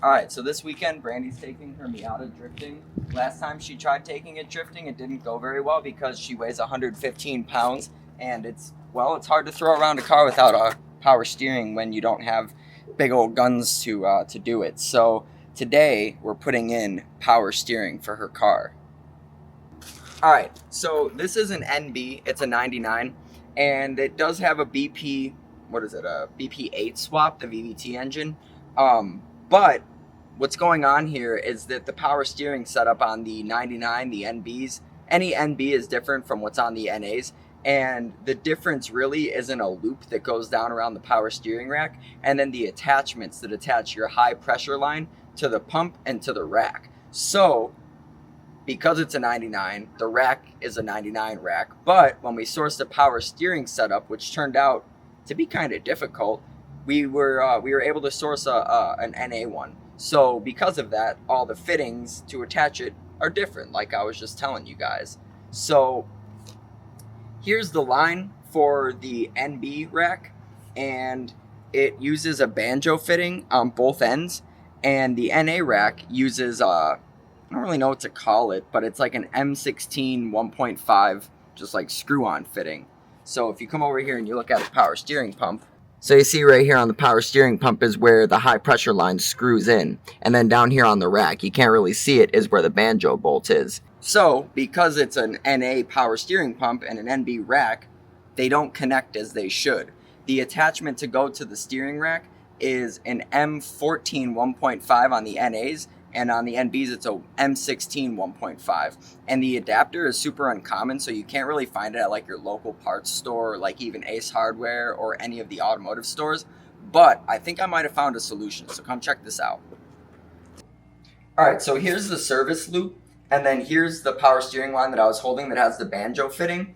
Alright, so this weekend Brandy's taking her Miata drifting. Last time she tried taking it drifting, it didn't go very well because she weighs 115 pounds and it's hard to throw around a car without a power steering when you don't have big old guns to do it. So today we're putting in power steering for her car. Alright, so this is an NB, it's a 99, and it does have a BP, a BP8 swap, the VVT engine. But what's going on here is that the power steering setup on the 99, the NBs, any NB is different from what's on the NAs. And the difference really isn't a loop that goes down around the power steering rack and then the attachments that attach your high pressure line to the pump and to the rack. So because it's a 99, the rack is a 99 rack. But when we sourced the power steering setup, which turned out to be kind of difficult, we were able to source an NA one. So because of that, all the fittings to attach it are different, like I was just telling you guys. So here's the line for the NB rack, and it uses a banjo fitting on both ends, and the NA rack uses I don't really know what to call it, but it's like an M16 1.5 just like screw-on fitting. So if you come over here and you look at the power steering pump, so you see right here on the power steering pump is where the high pressure line screws in. And then down here on the rack, you can't really see it, is where the banjo bolt is. So because it's an NA power steering pump and an NB rack, they don't connect as they should. The attachment to go to the steering rack is an M14 1.5 on the NAs, and on the NBs it's a M16 1.5. And the adapter is super uncommon, so you can't really find it at like your local parts store or like even Ace Hardware or any of the automotive stores. But I think I might have found a solution, so come check this out. Alright, so here's the service loop, and then here's the power steering line that I was holding that has the banjo fitting.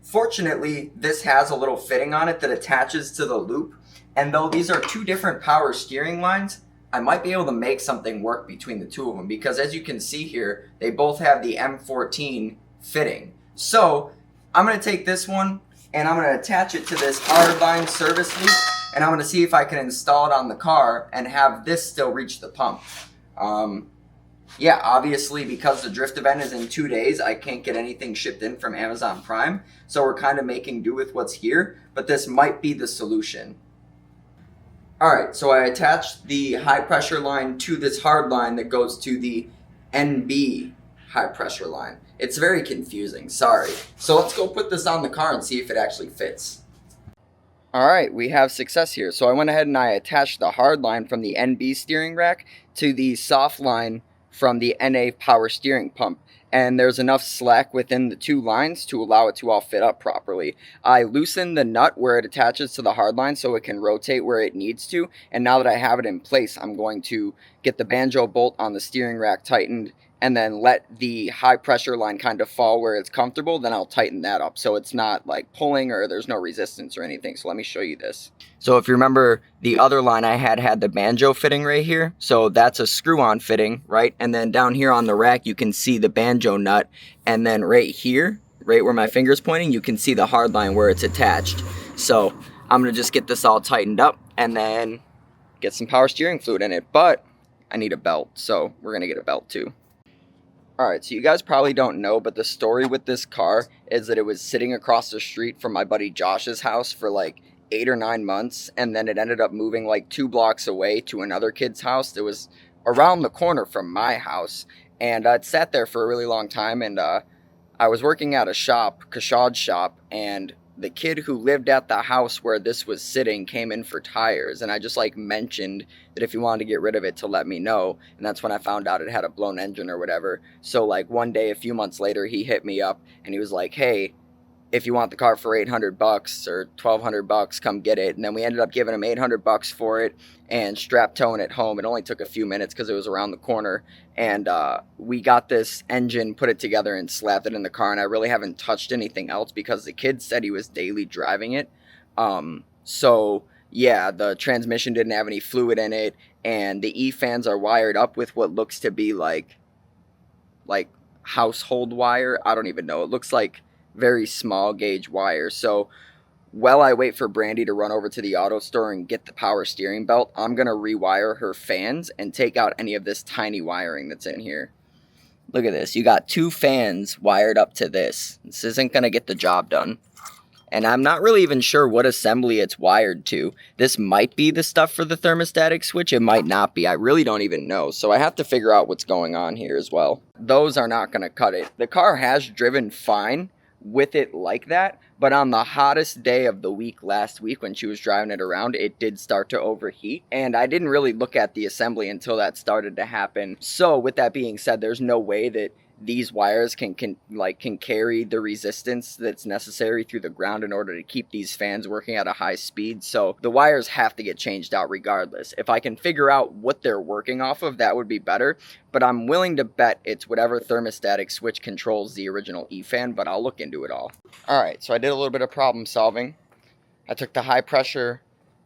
Fortunately, this has a little fitting on it that attaches to the loop, and though these are two different power steering lines, I might be able to make something work between the two of them, because as you can see here, they both have the M14 fitting. So I'm going to take this one and I'm going to attach it to this hardline service loop, and I'm going to see if I can install it on the car and have this still reach the pump. Yeah, obviously because the drift event is in 2 days, I can't get anything shipped in from Amazon Prime, so we're kind of making do with what's here, but this might be the solution. Alright, so I attached the high pressure line to this hard line that goes to the NB high pressure line. It's very confusing, sorry. So let's go put this on the car and see if it actually fits. Alright, we have success here. So I went ahead and I attached the hard line from the NB steering rack to the soft line from the NA power steering pump. And there's enough slack within the two lines to allow it to all fit up properly. I loosened the nut where it attaches to the hard line so it can rotate where it needs to, and now that I have it in place, I'm going to get the banjo bolt on the steering rack tightened and then let the high pressure line kind of fall where it's comfortable. Then I'll tighten that up so it's not like pulling or there's no resistance or anything. So let me show you this. So if you remember, the other line I had the banjo fitting right here. So that's a screw-on fitting, right? And then down here on the rack, you can see the banjo nut. And then right here, right where my finger's pointing, you can see the hard line where it's attached. So I'm gonna just get this all tightened up and then get some power steering fluid in it. But I need a belt, so we're gonna get a belt too. Alright, so you guys probably don't know, but the story with this car is that it was sitting across the street from my buddy Josh's house for like 8 or 9 months, and then it ended up moving like 2 blocks away to another kid's house that was around the corner from my house, and it sat there for a really long time, and I was working at a shop, Kashad's shop, and the kid who lived at the house where this was sitting came in for tires, and I just like mentioned that if he wanted to get rid of it to let me know, and that's when I found out it had a blown engine or whatever. So like one day a few months later he hit me up and he was like, hey, if you want the car for $800 or $1,200, come get it. And then we ended up giving him $800 for it and strap towing it home. It only took a few minutes because it was around the corner. And we got this engine, put it together, and slapped it in the car. And I really haven't touched anything else because the kid said he was daily driving it. So yeah, the transmission didn't have any fluid in it, and the E-fans are wired up with what looks to be like household wire. I don't even know. It looks like very small gauge wire. So while I wait for Brandy to run over to the auto store and get the power steering belt, I'm going to rewire her fans and take out any of this tiny wiring that's in here. Look at this. You got 2 fans wired up to this. This isn't going to get the job done. And I'm not really even sure what assembly it's wired to. This might be the stuff for the thermostatic switch. It might not be. I really don't even know. So I have to figure out what's going on here as well. Those are not going to cut it. The car has driven fine with it like that, but on the hottest day of the week last week when she was driving it around, it did start to overheat, and I didn't really look at the assembly until that started to happen. So with that being said, there's no way that these wires can carry the resistance that's necessary through the ground in order to keep these fans working at a high speed. So the wires have to get changed out regardless. If I can figure out what they're working off of, that would be better. But I'm willing to bet it's whatever thermostatic switch controls the original E-fan, but I'll look into it all. Alright, so I did a little bit of problem solving. I took the high pressure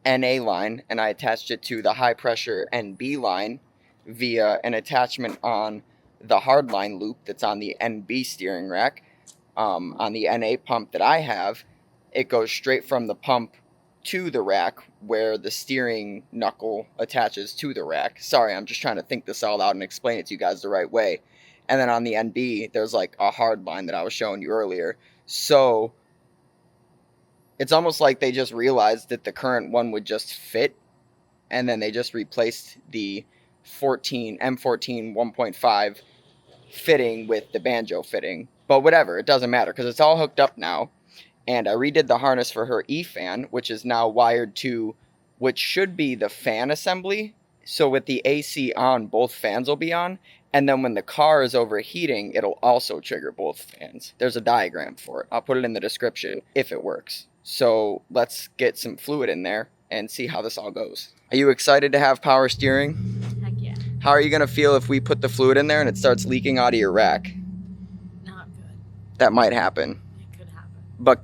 NA line and I attached it to the high pressure NB line via an attachment on the hardline loop that's on the NB steering rack. On the NA pump that I have, it goes straight from the pump to the rack where the steering knuckle attaches to the rack. Sorry, I'm just trying to think this all out and explain it to you guys the right way. And then on the NB, there's like a hard line that I was showing you earlier. So it's almost like they just realized that the current one would just fit, and then they just replaced the M14 1.5 fitting with the banjo fitting. But whatever, it doesn't matter because it's all hooked up now. And I redid the harness for her E-fan, which is now wired to which should be the fan assembly. So with the AC on, both fans will be on. And then when the car is overheating, it'll also trigger both fans. There's a diagram for it. I'll put it in the description if it works. So let's get some fluid in there and see how this all goes. Are you excited to have power steering? Heck yeah. How are you going to feel if we put the fluid in there and it starts leaking out of your rack? Not good. That might happen. It could happen. But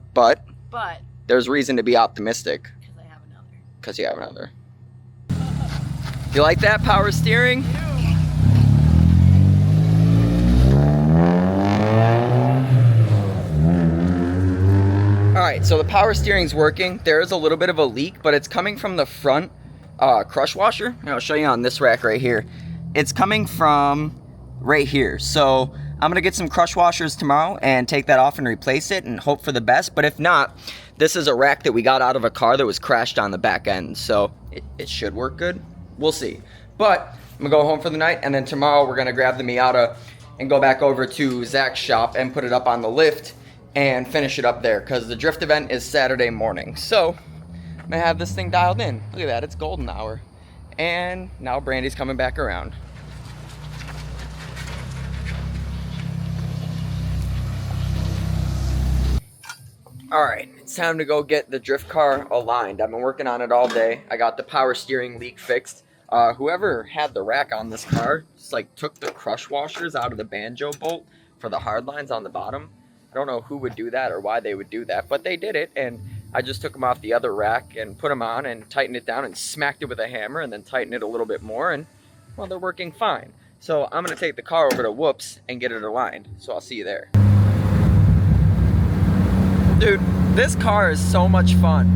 there's reason to be optimistic. Because I have another. Because you have another. You like that power steering? Alright, so the power steering's working. There is a little bit of a leak, but it's coming from the front crush washer. And I'll show you on this rack right here. It's coming from right here. So I'm going to get some crush washers tomorrow and take that off and replace it and hope for the best. But if not, this is a rack that we got out of a car that was crashed on the back end. So it should work good. We'll see. But I'm going to go home for the night, and then tomorrow we're going to grab the Miata and go back over to Zach's shop and put it up on the lift and finish it up there because the drift event is Saturday morning. So I'm going to have this thing dialed in. Look at that. It's golden hour. And now Brandy's coming back around. Alright, it's time to go get the drift car aligned. I've been working on it all day. I got the power steering leak fixed. Whoever had the rack on this car just like took the crush washers out of the banjo bolt for the hard lines on the bottom. I don't know who would do that or why they would do that, but they did it, and I just took them off the other rack and put them on and tightened it down and smacked it with a hammer and then tightened it a little bit more, and well, they're working fine. So I'm going to take the car over to Whoops and get it aligned. So I'll see you there. Dude, this car is so much fun.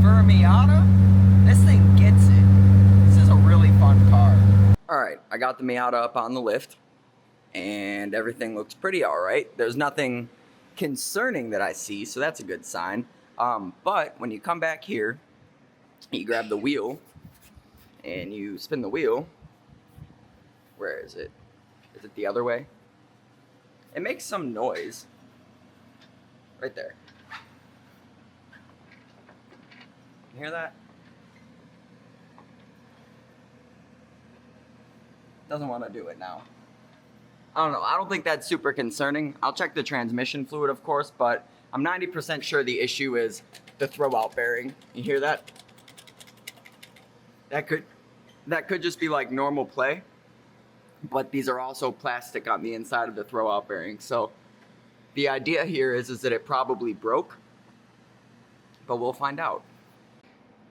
For a Miata, this thing gets it. This is a really fun car. Alright, I got the Miata up on the lift, and everything looks pretty alright. There's nothing concerning that I see, so that's a good sign. But when you come back here, you grab the wheel, and you spin the wheel. Where is it? Is it the other way? It makes some noise. Right there. You hear that? Doesn't want to do it now. I don't know. I don't think that's super concerning. I'll check the transmission fluid, of course, but I'm 90% sure the issue is the throwout bearing. You hear that? That could just be like normal play. But these are also plastic on the inside of the throwout bearing. So the idea here is that it probably broke, but we'll find out.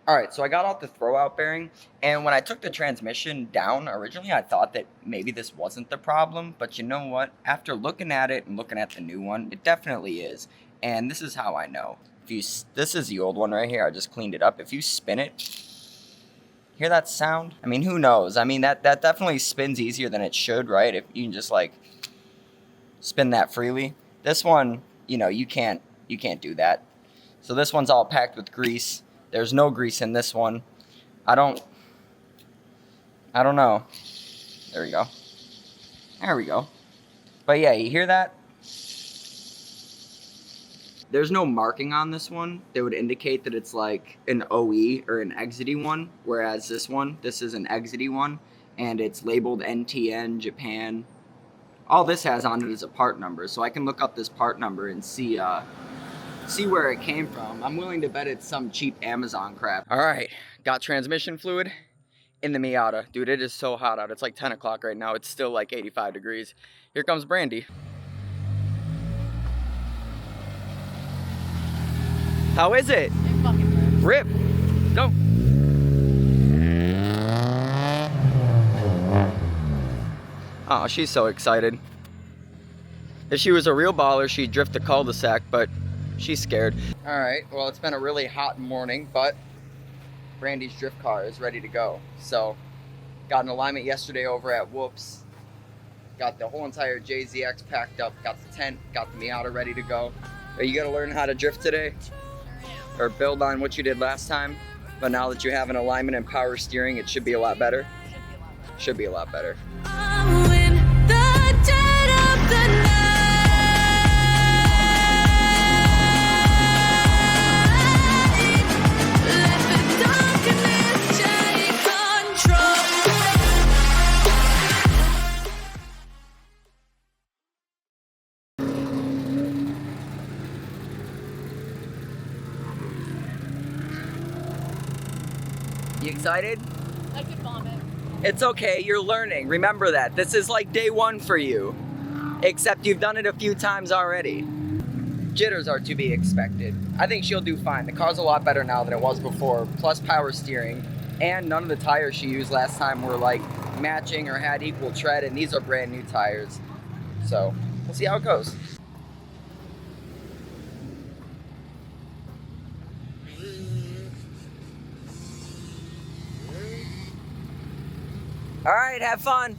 All right, so I got out the throwout bearing, and when I took the transmission down, originally I thought that maybe this wasn't the problem, but you know what? After looking at it and looking at the new one, it definitely is. And this is how I know. This is the old one right here. I just cleaned it up. If you spin it, hear that sound? I mean, who knows? I mean, that definitely spins easier than it should, right? If you can just like spin that freely. This one, you know, you can't do that. So this one's all packed with grease. There's no grease in this one. I don't know. There we go. There we go. But yeah, you hear that? There's no marking on this one that would indicate that it's like an OE or an exity one, whereas this is an exity one, and it's labeled NTN, Japan. All this has on it is a part number, so I can look up this part number and see where it came from. I'm willing to bet it's some cheap Amazon crap. All right, got transmission fluid in the Miata. Dude, it is so hot out. It's like 10 o'clock right now. It's still like 85 degrees. Here comes Brandy. How is it? It fucking hurts. Rip. Go. Oh, she's so excited. If she was a real baller, she'd drift the cul-de-sac, but she's scared. All right, well, it's been a really hot morning, but Brandy's drift car is ready to go. So, got an alignment yesterday over at Whoops. Got the whole entire JZX packed up, got the tent, got the Miata ready to go. Are you gonna learn how to drift today? Or build on what you did last time? But now that you have an alignment and power steering, it should be a lot better? Should be a lot better. You excited? I could vomit. It's okay, you're learning. Remember that. This is like day one for you. Except you've done it a few times already. Jitters are to be expected. I think she'll do fine. The car's a lot better now than it was before, plus power steering. And none of the tires she used last time were like matching or had equal tread, and these are brand new tires. So, we'll see how it goes. All right, have fun.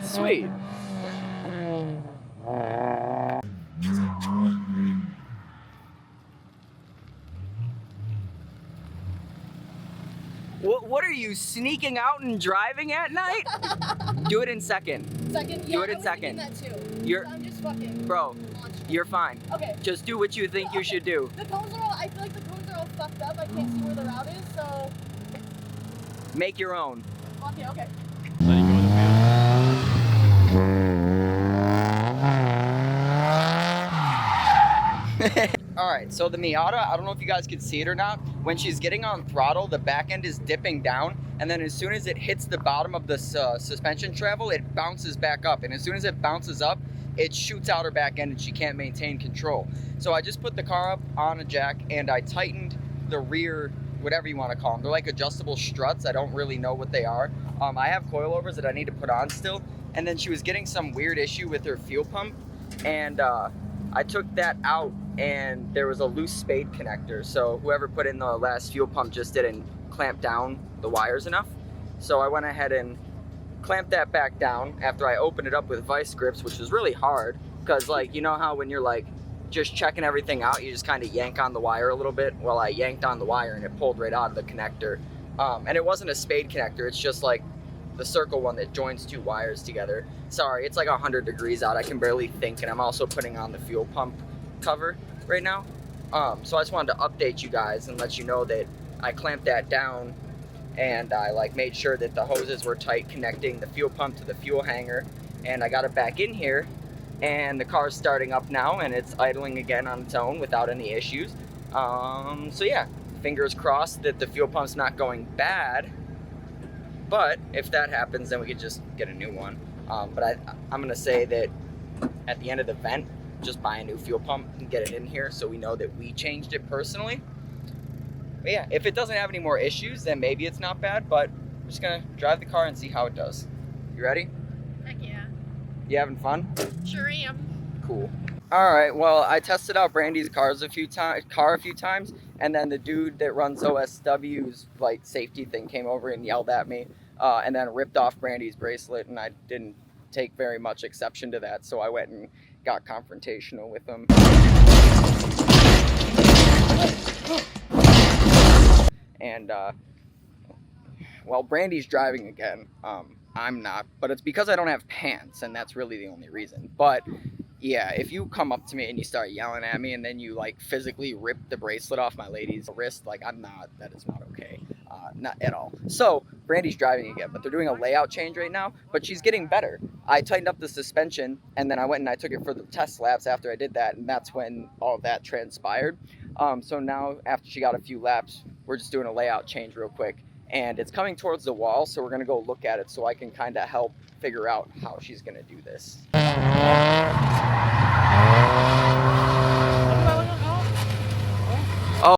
Sweet. What are you, sneaking out and driving at night? Do it in second. Second? Do Yeah, it in I was second. thinking that too. You're- I'm just fucking Bro, launching. you're fine. Okay. Just do what you think you should do. The cones are all, I feel like the cones are all fucked up. I can't see where the route is, so. Make your own. Okay, okay. Letting go of the All right, so the Miata, I don't know if you guys can see it or not. When she's getting on throttle, the back end is dipping down, and then as soon as it hits the bottom of the suspension travel, it bounces back up. And as soon as it bounces up, it shoots out her back end and she can't maintain control. So I just put the car up on a jack and I tightened the rear, whatever you want to call them. They're like adjustable struts. I don't really know what they are. I have coilovers that I need to put on still. And then she was getting some weird issue with her fuel pump, and I took that out and there was a loose spade connector. So whoever put in the last fuel pump just didn't clamp down the wires enough. So I went ahead and clamped that back down after I opened it up with vice grips, which was really hard because, like, you know how when you're like just checking everything out, you just kind of yank on the wire a little bit? Well, I yanked on the wire and it pulled right out of the connector. And it wasn't a spade connector, it's just like the circle one that joins two wires together. Sorry, it's like 100 degrees out. I can barely think, and I'm also putting on the fuel pump cover right now. So I just wanted to update you guys and let you know that I clamped that down and I like made sure that the hoses were tight connecting the fuel pump to the fuel hanger, and I got it back in here, and the car's starting up now and it's idling again on its own without any issues. So yeah, fingers crossed that the fuel pump's not going bad, but if that happens then we could just get a new one. But I'm gonna say that at the end of the vent, just buy a new fuel pump and get it in here so we know that we changed it personally. But yeah, if it doesn't have any more issues, then maybe it's not bad, but I'm just gonna drive the car and see how it does. You ready? Heck yeah. You having fun? Sure am. Cool. All right, well, I tested out Brandy's car a few times, and then the dude that runs OSW's like safety thing came over and yelled at me, and then ripped off Brandy's bracelet, and I didn't take very much exception to that, so I went and got confrontational with him. And well, Brandy's driving again. I'm not, but it's because I don't have pants, and that's really the only reason. But yeah, if you come up to me and you start yelling at me and then you like physically rip the bracelet off my lady's wrist, like that is not okay. Not at all. So Brandy's driving again, but they're doing a layout change right now, but she's getting better. I tightened up the suspension and then I went and I took it for the test laps after I did that, and that's when all of that transpired. So now after she got a few laps, we're just doing a layout change real quick, and it's coming towards the wall, so we're gonna go look at it so I can kind of help figure out how she's gonna do this. Oh,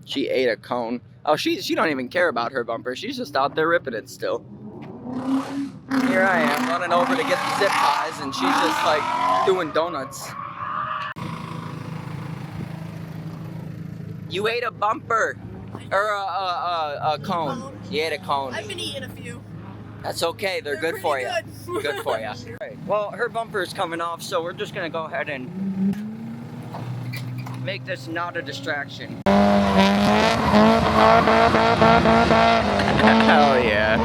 she ate a cone. Oh, she don't even care about her bumper. She's just out there ripping it still. Here I am running over to get the zip ties, and she's just like doing donuts. You ate a bumper, or a cone. You ate a cone. I've been eating a few. That's okay. They're good for you. Good. Good for you. Right. Well, her bumper is coming off, so we're just gonna go ahead and make this not a distraction. Hell yeah.